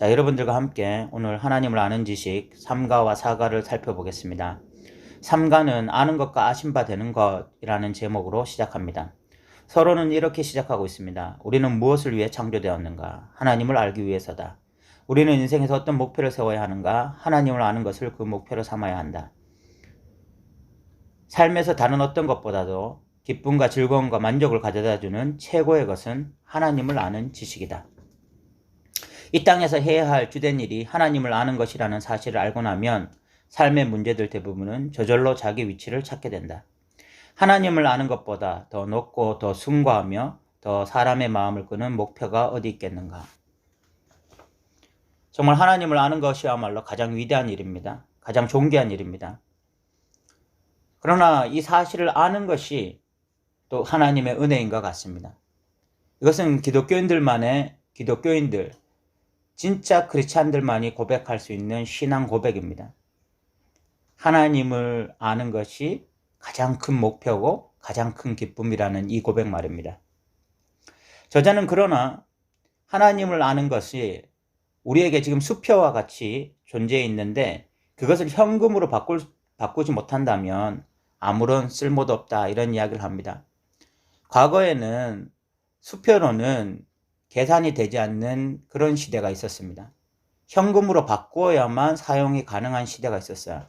자, 여러분들과 함께 오늘 하나님을 아는 지식 3가와 4가를 살펴보겠습니다. 3가는 아는 것과 아신 바 되는 것이라는 제목으로 시작합니다. 서론은 이렇게 시작하고 있습니다. 우리는 무엇을 위해 창조되었는가? 하나님을 알기 위해서다. 우리는 인생에서 어떤 목표를 세워야 하는가? 하나님을 아는 것을 그 목표로 삼아야 한다. 삶에서 다른 어떤 것보다도 기쁨과 즐거움과 만족을 가져다주는 최고의 것은 하나님을 아는 지식이다. 이 땅에서 해야 할 주된 일이 하나님을 아는 것이라는 사실을 알고 나면 삶의 문제들 대부분은 저절로 자기 위치를 찾게 된다. 하나님을 아는 것보다 더 높고 더 숭고하며 더 사람의 마음을 끄는 목표가 어디 있겠는가. 정말 하나님을 아는 것이야말로 가장 위대한 일입니다. 가장 존귀한 일입니다. 그러나 이 사실을 아는 것이 또 하나님의 은혜인 것 같습니다. 이것은 기독교인들, 진짜 크리스찬들만이 고백할 수 있는 신앙 고백입니다. 하나님을 아는 것이 가장 큰 목표고 가장 큰 기쁨이라는 이 고백 말입니다. 저자는 그러나 하나님을 아는 것이 우리에게 지금 수표와 같이 존재해 있는데 그것을 현금으로 바꾸지 못한다면 아무런 쓸모도 없다, 이런 이야기를 합니다. 과거에는 수표로는 계산이 되지 않는 그런 시대가 있었습니다. 현금으로 바꾸어야만 사용이 가능한 시대가 있었어요.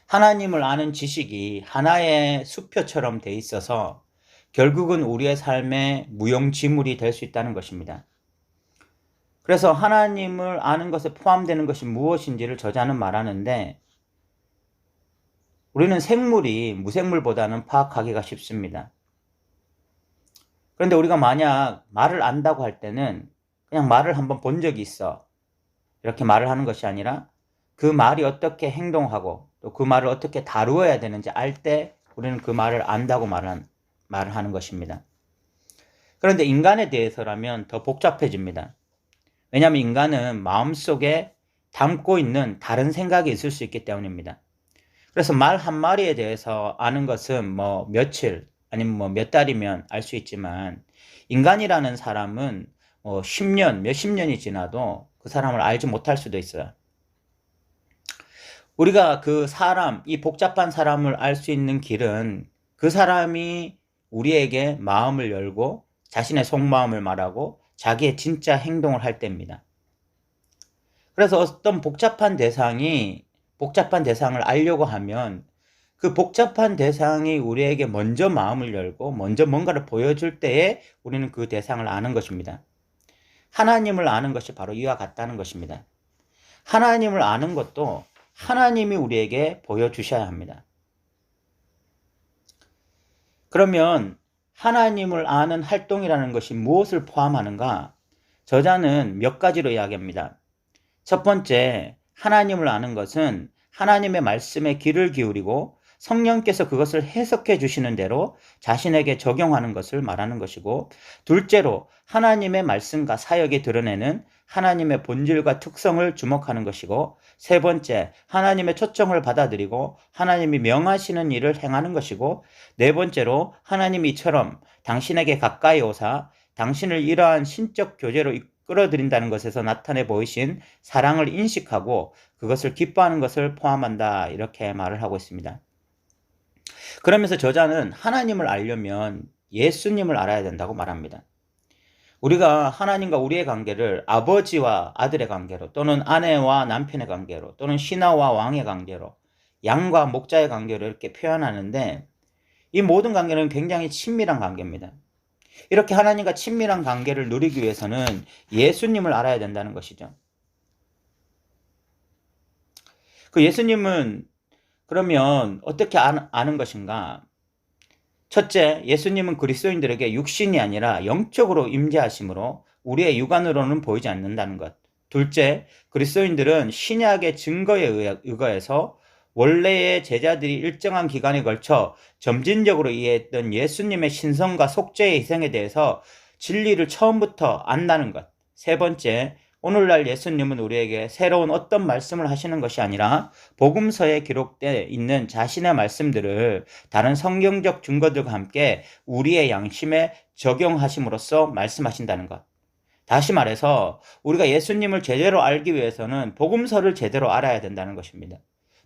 하나님을 아는 지식이 하나의 수표처럼 돼 있어서 결국은 우리의 삶의 무용지물이 될 수 있다는 것입니다. 그래서 하나님을 아는 것에 포함되는 것이 무엇인지를 저자는 말하는데 우리는 생물이 무생물보다는 파악하기가 쉽습니다. 그런데 우리가 만약 말을 안다고 할 때는 그냥 말을 한번 본 적이 있어, 이렇게 말을 하는 것이 아니라 그 말이 어떻게 행동하고 또 그 말을 어떻게 다루어야 되는지 알 때 우리는 그 말을 안다고 말을 하는 것입니다. 그런데 인간에 대해서라면 더 복잡해집니다. 왜냐하면 인간은 마음속에 담고 있는 다른 생각이 있을 수 있기 때문입니다. 그래서 말 한마리에 대해서 아는 것은 며칠 아니면 몇 달이면 알 수 있지만 인간이라는 사람은 10년, 몇십 년이 지나도 그 사람을 알지 못할 수도 있어요. 우리가 이 복잡한 사람을 알 수 있는 길은 그 사람이 우리에게 마음을 열고 자신의 속마음을 말하고 자기의 진짜 행동을 할 때입니다. 그래서 어떤 복잡한 대상을 알려고 하면 그 복잡한 대상이 우리에게 먼저 마음을 열고 먼저 뭔가를 보여줄 때에 우리는 그 대상을 아는 것입니다. 하나님을 아는 것이 바로 이와 같다는 것입니다. 하나님을 아는 것도 하나님이 우리에게 보여주셔야 합니다. 그러면 하나님을 아는 활동이라는 것이 무엇을 포함하는가? 저자는 몇 가지로 이야기합니다. 첫 번째, 하나님을 아는 것은 하나님의 말씀에 귀를 기울이고 성령께서 그것을 해석해 주시는 대로 자신에게 적용하는 것을 말하는 것이고, 둘째로 하나님의 말씀과 사역이 드러내는 하나님의 본질과 특성을 주목하는 것이고, 세 번째, 하나님의 초청을 받아들이고 하나님이 명하시는 일을 행하는 것이고, 네 번째로 하나님이 이처럼 당신에게 가까이 오사 당신을 이러한 신적 교제로 끌어들인다는 것에서 나타내 보이신 사랑을 인식하고 그것을 기뻐하는 것을 포함한다, 이렇게 말을 하고 있습니다. 그러면서 저자는 하나님을 알려면 예수님을 알아야 된다고 말합니다. 우리가 하나님과 우리의 관계를 아버지와 아들의 관계로, 또는 아내와 남편의 관계로, 또는 신하와 왕의 관계로, 양과 목자의 관계로 이렇게 표현하는데 이 모든 관계는 굉장히 친밀한 관계입니다. 이렇게 하나님과 친밀한 관계를 누리기 위해서는 예수님을 알아야 된다는 것이죠. 그 예수님은 그러면 어떻게 아는 것인가? 첫째, 예수님은 그리스도인들에게 육신이 아니라 영적으로 임재하심으로 우리의 육안으로는 보이지 않는다는 것. 둘째, 그리스도인들은 신약의 증거에 의거해서 원래의 제자들이 일정한 기간에 걸쳐 점진적으로 이해했던 예수님의 신성과 속죄의 희생에 대해서 진리를 처음부터 안다는 것. 세 번째, 오늘날 예수님은 우리에게 새로운 어떤 말씀을 하시는 것이 아니라 복음서에 기록되어 있는 자신의 말씀들을 다른 성경적 증거들과 함께 우리의 양심에 적용하심으로써 말씀하신다는 것. 다시 말해서 우리가 예수님을 제대로 알기 위해서는 복음서를 제대로 알아야 된다는 것입니다.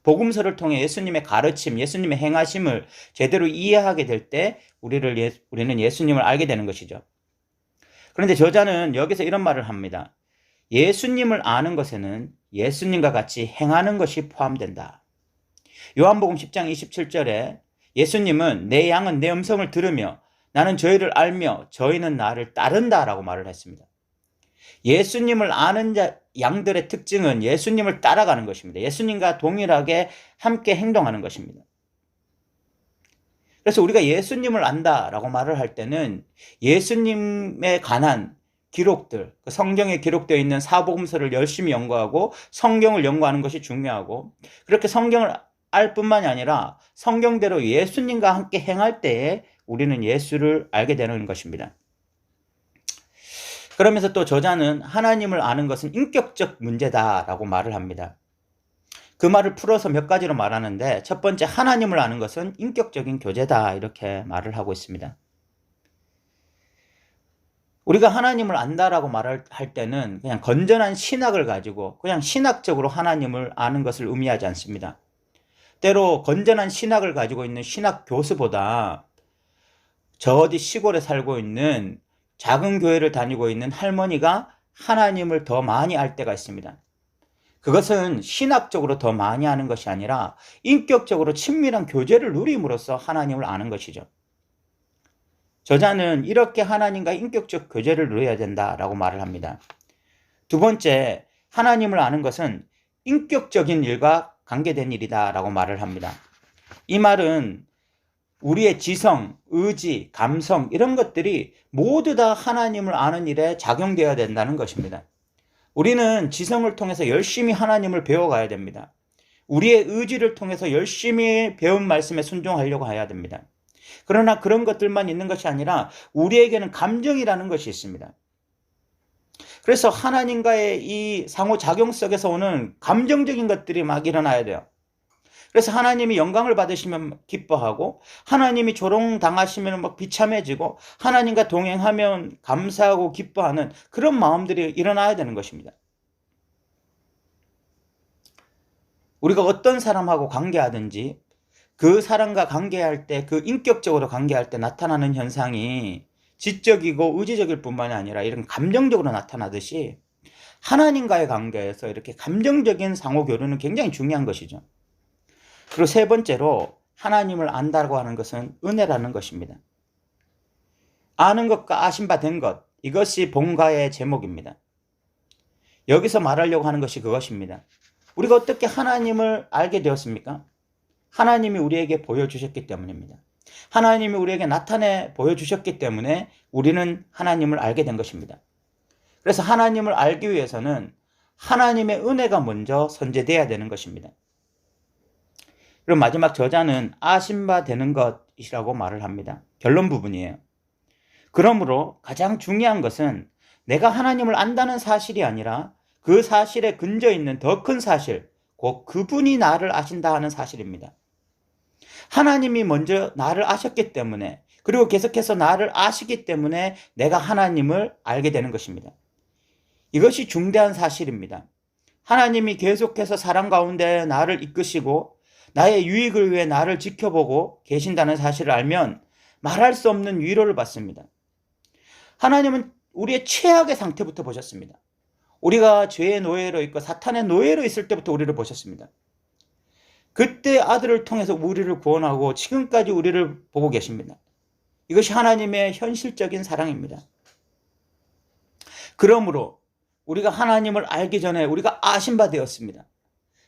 복음서를 통해 예수님의 가르침, 예수님의 행하심을 제대로 이해하게 될 때 우리는 예수님을 알게 되는 것이죠. 그런데 저자는 여기서 이런 말을 합니다. 예수님을 아는 것에는 예수님과 같이 행하는 것이 포함된다. 요한복음 10장 27절에 예수님은 내 양은 내 음성을 들으며 나는 저희를 알며 저희는 나를 따른다 라고 말을 했습니다. 예수님을 아는 양들의 특징은 예수님을 따라가는 것입니다. 예수님과 동일하게 함께 행동하는 것입니다. 그래서 우리가 예수님을 안다라고 말을 할 때는 예수님에 관한 기록들, 성경에 기록되어 있는 사복음서를 열심히 연구하고 성경을 연구하는 것이 중요하고, 그렇게 성경을 알 뿐만이 아니라 성경대로 예수님과 함께 행할 때에 우리는 예수를 알게 되는 것입니다. 그러면서 또 저자는 하나님을 아는 것은 인격적 문제다라고 말을 합니다. 그 말을 풀어서 몇 가지로 말하는데, 첫 번째, 하나님을 아는 것은 인격적인 교제다 이렇게 말을 하고 있습니다. 우리가 하나님을 안다라고 말을 할 때는 그냥 건전한 신학을 가지고 그냥 신학적으로 하나님을 아는 것을 의미하지 않습니다. 때로 건전한 신학을 가지고 있는 신학 교수보다 저 어디 시골에 살고 있는 작은 교회를 다니고 있는 할머니가 하나님을 더 많이 알 때가 있습니다. 그것은 신학적으로 더 많이 아는 것이 아니라 인격적으로 친밀한 교제를 누림으로써 하나님을 아는 것이죠. 저자는 이렇게 하나님과 인격적 교제를 누려야 된다라고 말을 합니다. 두 번째, 하나님을 아는 것은 인격적인 일과 관계된 일이다라고 말을 합니다. 이 말은 우리의 지성, 의지, 감성 이런 것들이 모두 다 하나님을 아는 일에 작용되어야 된다는 것입니다. 우리는 지성을 통해서 열심히 하나님을 배워가야 됩니다. 우리의 의지를 통해서 열심히 배운 말씀에 순종하려고 해야 됩니다. 그러나 그런 것들만 있는 것이 아니라 우리에게는 감정이라는 것이 있습니다. 그래서 하나님과의 이 상호작용 속에서 오는 감정적인 것들이 막 일어나야 돼요. 그래서 하나님이 영광을 받으시면 기뻐하고, 하나님이 조롱당하시면 막 비참해지고, 하나님과 동행하면 감사하고 기뻐하는 그런 마음들이 일어나야 되는 것입니다. 우리가 어떤 사람하고 관계하든지 그 사람과 관계할 때, 그 인격적으로 관계할 때 나타나는 현상이 지적이고 의지적일 뿐만이 아니라 이런 감정적으로 나타나듯이 하나님과의 관계에서 이렇게 감정적인 상호교류는 굉장히 중요한 것이죠. 그리고 세 번째로 하나님을 안다고 하는 것은 은혜라는 것입니다. 아는 것과 아신 바 된 것, 이것이 본가의 제목입니다. 여기서 말하려고 하는 것이 그것입니다. 우리가 어떻게 하나님을 알게 되었습니까? 하나님이 우리에게 보여주셨기 때문입니다. 하나님이 우리에게 나타내 보여주셨기 때문에 우리는 하나님을 알게 된 것입니다. 그래서 하나님을 알기 위해서는 하나님의 은혜가 먼저 선제되어야 되는 것입니다. 그리고 마지막 저자는 아신 바 되는 것이라고 말을 합니다. 결론 부분이에요. 그러므로 가장 중요한 것은 내가 하나님을 안다는 사실이 아니라 그 사실에 근저 있는 더 큰 사실, 곧 그분이 나를 아신다 하는 사실입니다. 하나님이 먼저 나를 아셨기 때문에, 그리고 계속해서 나를 아시기 때문에 내가 하나님을 알게 되는 것입니다. 이것이 중대한 사실입니다. 하나님이 계속해서 사람 가운데 나를 이끄시고 나의 유익을 위해 나를 지켜보고 계신다는 사실을 알면 말할 수 없는 위로를 받습니다. 하나님은 우리의 최악의 상태부터 보셨습니다. 우리가 죄의 노예로 있고 사탄의 노예로 있을 때부터 우리를 보셨습니다. 그때 아들을 통해서 우리를 구원하고 지금까지 우리를 보고 계십니다. 이것이 하나님의 현실적인 사랑입니다. 그러므로 우리가 하나님을 알기 전에 우리가 아신 바 되었습니다.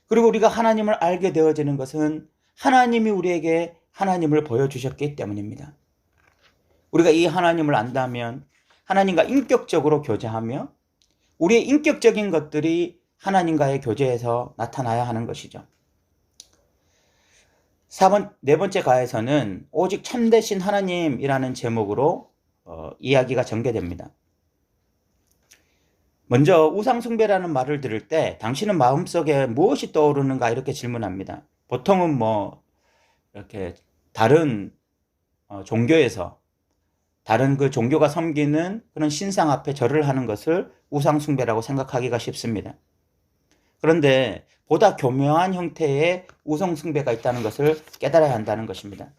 그리고 우리가 하나님을 알게 되어지는 것은 하나님이 우리에게 하나님을 보여주셨기 때문입니다. 우리가 이 하나님을 안다면 하나님과 인격적으로 교제하며 우리의 인격적인 것들이 하나님과의 교제에서 나타나야 하는 것이죠. 네 번째 가에서는 오직 참되신 하나님이라는 제목으로 이야기가 전개됩니다. 먼저 우상숭배라는 말을 들을 때 당신은 마음속에 무엇이 떠오르는가 이렇게 질문합니다. 보통은 이렇게 다른 종교에서 다른 그 종교가 섬기는 그런 신상 앞에 절을 하는 것을 우상숭배라고 생각하기가 쉽습니다. 그런데 보다 교묘한 형태의 우상숭배가 있다는 것을 깨달아야 한다는 것입니다.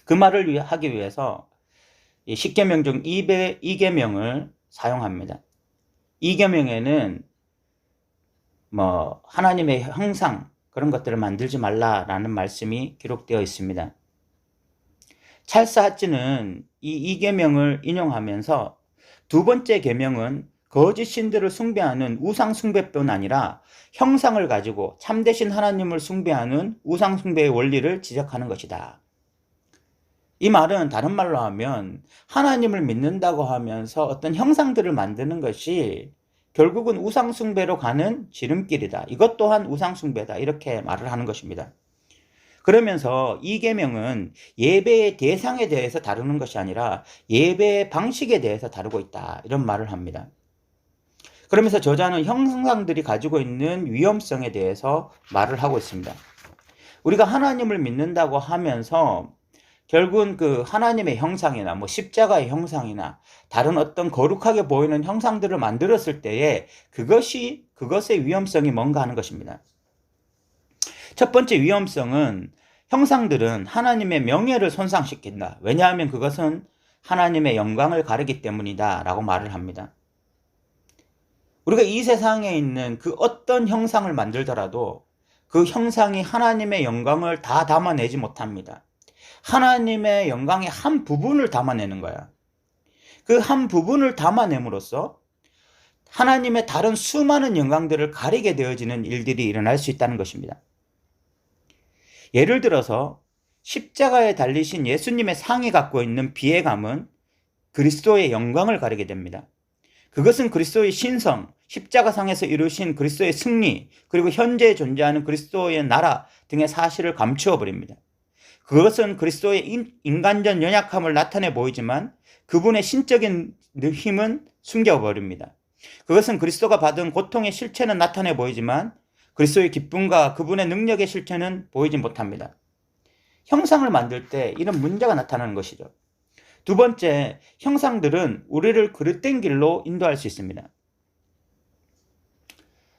그 말을 하기 위해서 십계명 중 2계명을 사용합니다. 2계명에는 하나님의 형상 그런 것들을 만들지 말라라는 말씀이 기록되어 있습니다. 찰스 하츠는 이 2계명을 인용하면서 두 번째 계명은 거짓 신들을 숭배하는 우상 숭배뿐 아니라 형상을 가지고 참되신 하나님을 숭배하는 우상 숭배의 원리를 지적하는 것이다. 이 말은 다른 말로 하면 하나님을 믿는다고 하면서 어떤 형상들을 만드는 것이 결국은 우상 숭배로 가는 지름길이다. 이것 또한 우상 숭배다. 이렇게 말을 하는 것입니다. 그러면서 이 계명은 예배의 대상에 대해서 다루는 것이 아니라 예배의 방식에 대해서 다루고 있다. 이런 말을 합니다. 그러면서 저자는 형상들이 가지고 있는 위험성에 대해서 말을 하고 있습니다. 우리가 하나님을 믿는다고 하면서 결국은 그 하나님의 형상이나 십자가의 형상이나 다른 어떤 거룩하게 보이는 형상들을 만들었을 때에 그것의 위험성이 뭔가 하는 것입니다. 첫 번째 위험성은 형상들은 하나님의 명예를 손상시킨다. 왜냐하면 그것은 하나님의 영광을 가리기 때문이다 라고 말을 합니다. 우리가 이 세상에 있는 그 어떤 형상을 만들더라도 그 형상이 하나님의 영광을 다 담아내지 못합니다. 하나님의 영광의 한 부분을 담아내는 거야. 그 한 부분을 담아냄으로써 하나님의 다른 수많은 영광들을 가리게 되어지는 일들이 일어날 수 있다는 것입니다. 예를 들어서 십자가에 달리신 예수님의 상이 갖고 있는 비애감은 그리스도의 영광을 가리게 됩니다. 그것은 그리스도의 신성, 십자가상에서 이루신 그리스도의 승리, 그리고 현재 존재하는 그리스도의 나라 등의 사실을 감추어 버립니다. 그것은 그리스도의 인간적 연약함을 나타내 보이지만 그분의 신적인 힘은 숨겨버립니다. 그것은 그리스도가 받은 고통의 실체는 나타내 보이지만 그리스도의 기쁨과 그분의 능력의 실체는 보이지 못합니다. 형상을 만들 때 이런 문제가 나타나는 것이죠. 두 번째, 형상들은 우리를 그릇된 길로 인도할 수 있습니다.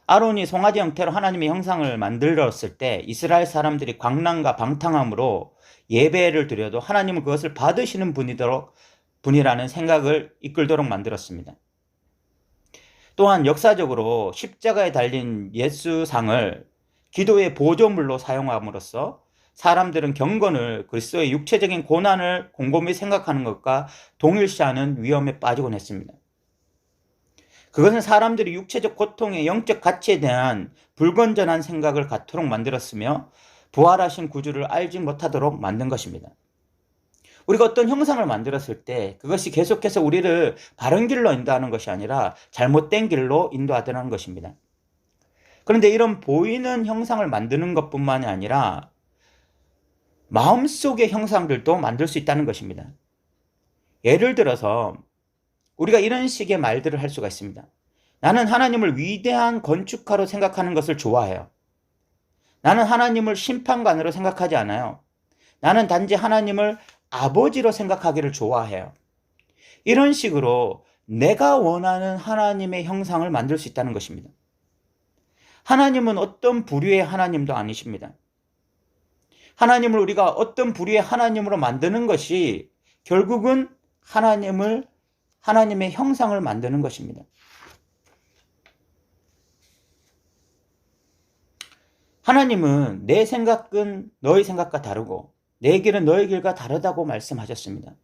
아론이 송아지 형태로 하나님의 형상을 만들었을 때 이스라엘 사람들이 광란과 방탕함으로 예배를 드려도 하나님은 그것을 받으시는 분이라는 생각을 이끌도록 만들었습니다. 또한 역사적으로 십자가에 달린 예수상을 기도의 보조물로 사용함으로써 사람들은 경건을 그리스도의 육체적인 고난을 곰곰이 생각하는 것과 동일시하는 위험에 빠지곤 했습니다. 그것은 사람들이 육체적 고통의 영적 가치에 대한 불건전한 생각을 갖도록 만들었으며 부활하신 구주를 알지 못하도록 만든 것입니다. 우리가 어떤 형상을 만들었을 때 그것이 계속해서 우리를 바른 길로 인도하는 것이 아니라 잘못된 길로 인도하더라는 것입니다. 그런데 이런 보이는 형상을 만드는 것뿐만이 아니라 마음속의 형상들도 만들 수 있다는 것입니다. 예를 들어서 우리가 이런 식의 말들을 할 수가 있습니다. 나는 하나님을 위대한 건축가로 생각하는 것을 좋아해요. 나는 하나님을 심판관으로 생각하지 않아요. 나는 단지 하나님을 아버지로 생각하기를 좋아해요. 이런 식으로 내가 원하는 하나님의 형상을 만들 수 있다는 것입니다. 하나님은 어떤 부류의 하나님도 아니십니다. 하나님을 우리가 어떤 부류의 하나님으로 만드는 것이 결국은 하나님의 형상을 만드는 것입니다. 하나님은 내 생각은 너의 생각과 다르고 내 길은 너의 길과 다르다고 말씀하셨습니다.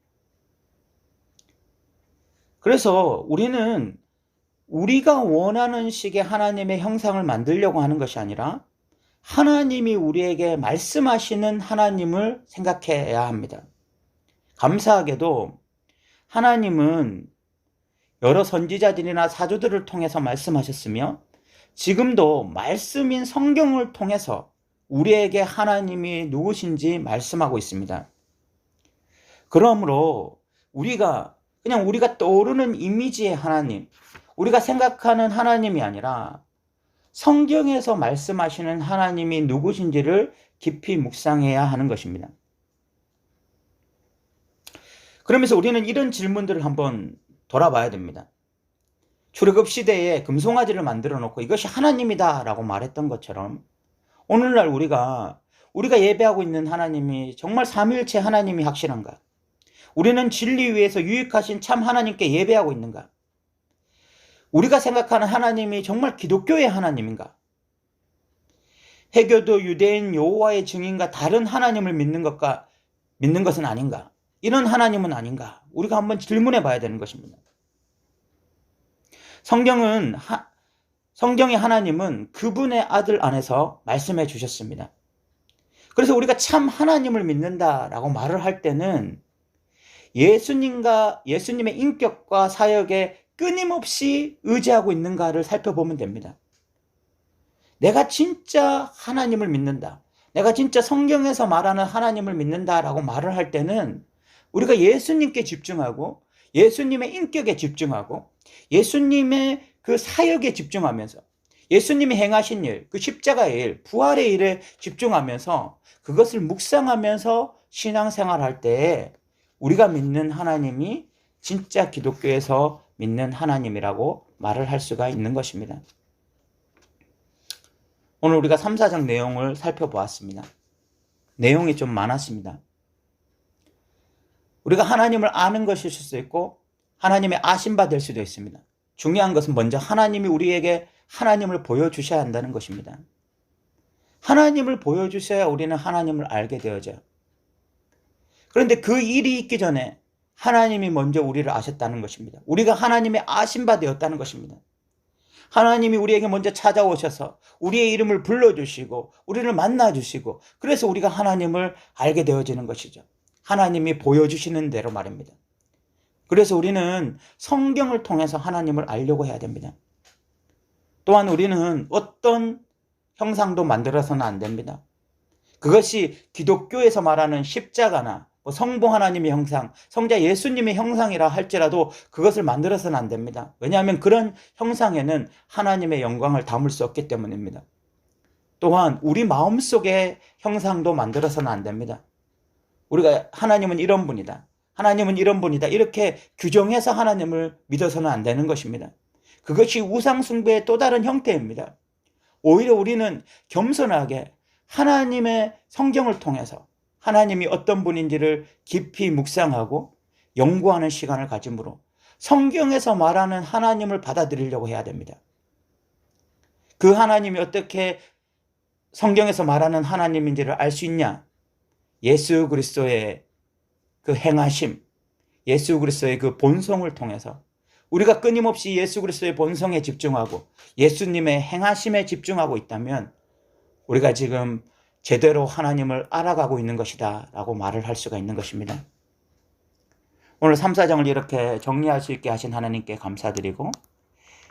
그래서 우리는 우리가 원하는 식의 하나님의 형상을 만들려고 하는 것이 아니라 하나님이 우리에게 말씀하시는 하나님을 생각해야 합니다. 감사하게도 하나님은 여러 선지자들이나 사도들을 통해서 말씀하셨으며 지금도 말씀인 성경을 통해서 우리에게 하나님이 누구신지 말씀하고 있습니다. 그러므로 우리가 떠오르는 이미지의 하나님, 우리가 생각하는 하나님이 아니라 성경에서 말씀하시는 하나님이 누구신지를 깊이 묵상해야 하는 것입니다. 그러면서 우리는 이런 질문들을 한번 돌아봐야 됩니다. 출애굽 시대에 금송아지를 만들어 놓고 이것이 하나님이다 라고 말했던 것처럼 오늘날 우리가 예배하고 있는 하나님이 정말 삼위일체 하나님이 확실한가? 우리는 진리 위에서 유익하신 참 하나님께 예배하고 있는가? 우리가 생각하는 하나님이 정말 기독교의 하나님인가? 해교도 유대인 여호와의 증인과 다른 하나님을 믿는 것은 아닌가? 이런 하나님은 아닌가? 우리가 한번 질문해 봐야 되는 것입니다. 성경의 하나님은 그분의 아들 안에서 말씀해 주셨습니다. 그래서 우리가 참 하나님을 믿는다라고 말을 할 때는 예수님의 인격과 사역에 끊임없이 의지하고 있는가를 살펴보면 됩니다. 내가 진짜 하나님을 믿는다. 내가 진짜 성경에서 말하는 하나님을 믿는다라고 말을 할 때는 우리가 예수님께 집중하고 예수님의 인격에 집중하고 예수님의 그 사역에 집중하면서 예수님이 행하신 일, 그 십자가의 일, 부활의 일에 집중하면서 그것을 묵상하면서 신앙생활할 때에 우리가 믿는 하나님이 진짜 기독교에서 믿는 하나님이라고 말을 할 수가 있는 것입니다. 오늘 우리가 3, 4장 내용을 살펴보았습니다. 내용이 좀 많았습니다. 우리가 하나님을 아는 것일 수도 있고 하나님의 아신 바 될 수도 있습니다. 중요한 것은 먼저 하나님이 우리에게 하나님을 보여주셔야 한다는 것입니다. 하나님을 보여주셔야 우리는 하나님을 알게 되어져요. 그런데 그 일이 있기 전에 하나님이 먼저 우리를 아셨다는 것입니다. 우리가 하나님의 아신 바 되었다는 것입니다. 하나님이 우리에게 먼저 찾아오셔서 우리의 이름을 불러주시고 우리를 만나주시고 그래서 우리가 하나님을 알게 되어지는 것이죠. 하나님이 보여주시는 대로 말입니다. 그래서 우리는 성경을 통해서 하나님을 알려고 해야 됩니다. 또한 우리는 어떤 형상도 만들어서는 안 됩니다. 그것이 기독교에서 말하는 십자가나 성부 하나님의 형상, 성자 예수님의 형상이라 할지라도 그것을 만들어서는 안 됩니다. 왜냐하면 그런 형상에는 하나님의 영광을 담을 수 없기 때문입니다. 또한 우리 마음속의 형상도 만들어서는 안 됩니다. 우리가 하나님은 이런 분이다. 하나님은 이런 분이다. 이렇게 규정해서 하나님을 믿어서는 안 되는 것입니다. 그것이 우상 숭배의 또 다른 형태입니다. 오히려 우리는 겸손하게 하나님의 성경을 통해서 하나님이 어떤 분인지를 깊이 묵상하고 연구하는 시간을 가짐으로 성경에서 말하는 하나님을 받아들이려고 해야 됩니다. 그 하나님이 어떻게 성경에서 말하는 하나님인지를 알 수 있냐? 예수 그리스도의 그 행하심, 예수 그리스도의 그 본성을 통해서 우리가 끊임없이 예수 그리스도의 본성에 집중하고 예수님의 행하심에 집중하고 있다면 우리가 지금 제대로 하나님을 알아가고 있는 것이다 라고 말을 할 수가 있는 것입니다. 오늘 3, 4장을 이렇게 정리할 수 있게 하신 하나님께 감사드리고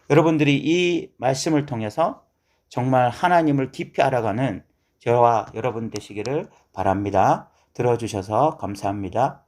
여러분들이 이 말씀을 통해서 정말 하나님을 깊이 알아가는 저와 여러분 되시기를 바랍니다. 들어주셔서 감사합니다.